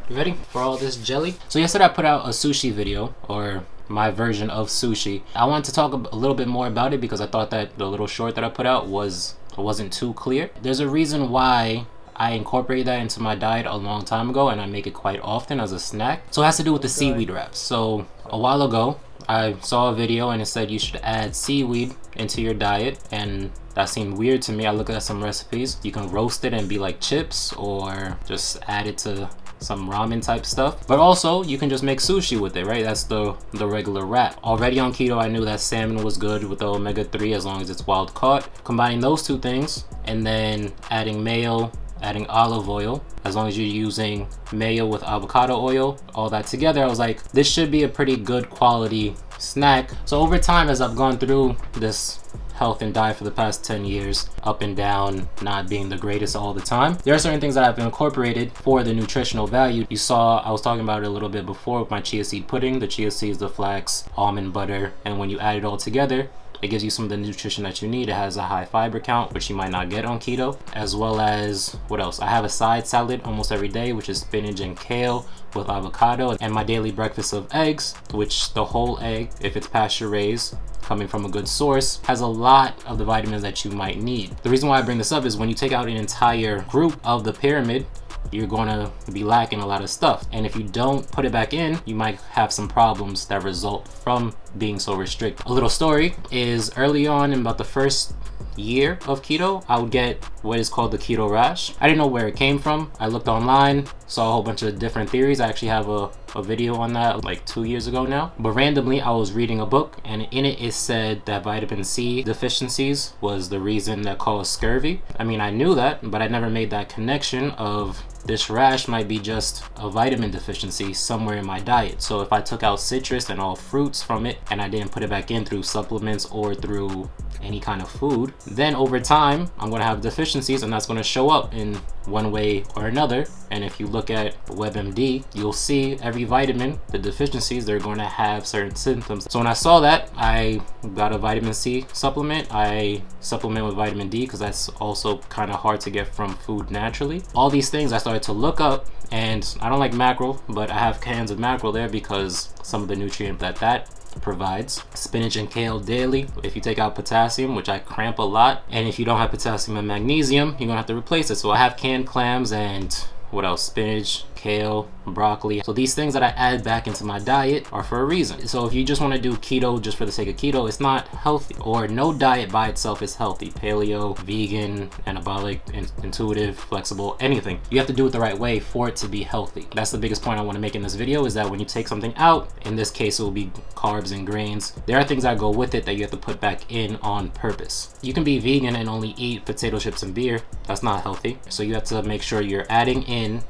You ready for all this jelly? So yesterday I put out a sushi video, or my version of sushi. I wanted to talk a little bit more about it because I thought that the little short that I put out wasn't too clear. There's a reason why I incorporated that into my diet a long time ago, and I make it quite often as a snack. So it has to do with the seaweed wraps. So a while ago, I saw a video and it said you should add seaweed into your diet, and that seemed weird to me. I looked at some recipes. You can roast it and be like chips, or just add it to some ramen type stuff, but also you can just make sushi with it, right? That's the regular wrap. Already on keto, I knew that salmon was good with the omega-3 as long as it's wild caught. Combining those two things and then adding mayo, adding olive oil, as long as you're using mayo with avocado oil, all that together, I was like, this should be a pretty good quality snack. So over time, as I've gone through this health and diet for the past 10 years, up and down, not being the greatest all the time, there are certain things that I've incorporated for the nutritional value. You saw I was talking about it a little bit before with my chia seed pudding. The chia seeds, the flax, almond butter, and when you add it all together, it gives you some of the nutrition that you need. It has a high fiber count, which you might not get on keto, as well as, what else? I have a side salad almost every day, which is spinach and kale with avocado, and my daily breakfast of eggs, which the whole egg, if it's pasture raised, coming from a good source, has a lot of the vitamins that you might need. The reason why I bring this up is when you take out an entire group of the pyramid, you're gonna be lacking a lot of stuff, and if you don't put it back in, you might have some problems that result from being so restricted. A little story is, early on in about the first year of keto, I would get what is called the Keto Rash. I didn't know where it came from. I looked online, saw a whole bunch of different theories. I actually have a video on that like 2 years ago now. But randomly, I was reading a book, and in it said that vitamin C deficiencies was the reason that caused scurvy. I mean, I knew that, but I never made that connection of this rash might be just a vitamin deficiency somewhere in my diet. So if I took out citrus and all fruits from it, and I didn't put it back in through supplements or through any kind of food, then over time I'm going to have deficiencies, and that's going to show up in one way or another. And if you look at WebMD, you'll see every vitamin, the deficiencies, they're going to have certain symptoms. So when I saw that, I got a vitamin C supplement. I supplement with vitamin D because that's also kind of hard to get from food naturally. All these things I started to look up, and I don't like mackerel, but I have cans of mackerel there because some of the nutrient that provides. Spinach and kale daily. If you take out potassium, which I cramp a lot, and if you don't have potassium and magnesium, you're gonna have to replace it. So I have canned clams and what else? Spinach, kale, broccoli. So these things that I add back into my diet are for a reason. So if you just want to do keto just for the sake of keto, it's not healthy. Or no diet by itself is healthy. Paleo, vegan, anabolic, intuitive, flexible, anything. You have to do it the right way for it to be healthy. That's the biggest point I want to make in this video, is that when you take something out, in this case it will be carbs and grains, there are things that go with it that you have to put back in on purpose. You can be vegan and only eat potato chips and beer. That's not healthy. So you have to make sure you're adding in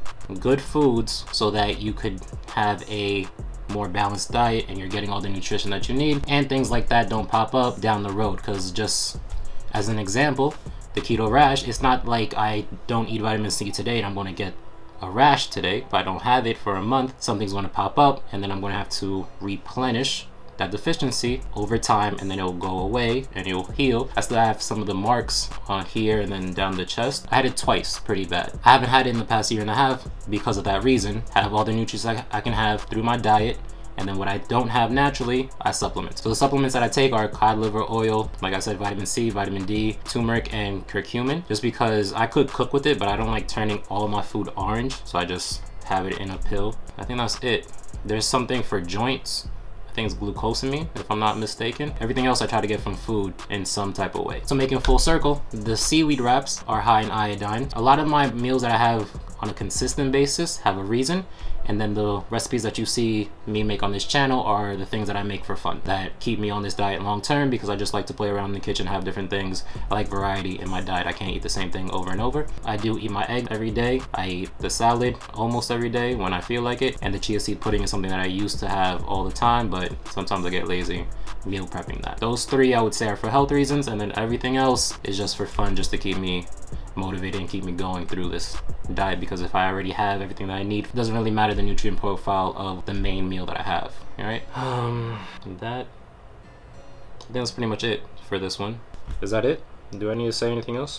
good foods so that you could have a more balanced diet and you're getting all the nutrition that you need, and things like that don't pop up down the road. Because just as an example, the keto rash, it's not like I don't eat vitamin C today and I'm going to get a rash today. If I don't have it for a month, something's going to pop up, and then I'm going to have to replenish that deficiency over time, and then it'll go away and it'll heal. I still have some of the marks on here and then down the chest. I had it twice, pretty bad. I haven't had it in the past year and a half because of that reason. I have all the nutrients I can have through my diet, and then what I don't have naturally, I supplement. So the supplements that I take are cod liver oil, like I said, vitamin C, vitamin D, turmeric, and curcumin, just because I could cook with it, but I don't like turning all my food orange, so I just have it in a pill. I think that's it. There's something for joints. I think it's glucosamine, if I'm not mistaken. Everything else I try to get from food in some type of way. So making full circle, the seaweed wraps are high in iodine. A lot of my meals that I have on a consistent basis have a reason, and then the recipes that you see me make on this channel are the things that I make for fun, that keep me on this diet long term, because I just like to play around in the kitchen, have different things. I like variety in my diet. I can't eat the same thing over and over. I do eat my egg every day. I eat the salad almost every day when I feel like it, and the chia seed pudding is something that I used to have all the time, but sometimes I get lazy meal prepping that. Those three I would say are for health reasons, and then everything else is just for fun, just to keep me motivated and keep me going through this diet, because if I already have everything that I need, it doesn't really matter the nutrient profile of the main meal that I have. All right, I think that's pretty much it for this one. Is that it? Do I need to say anything else?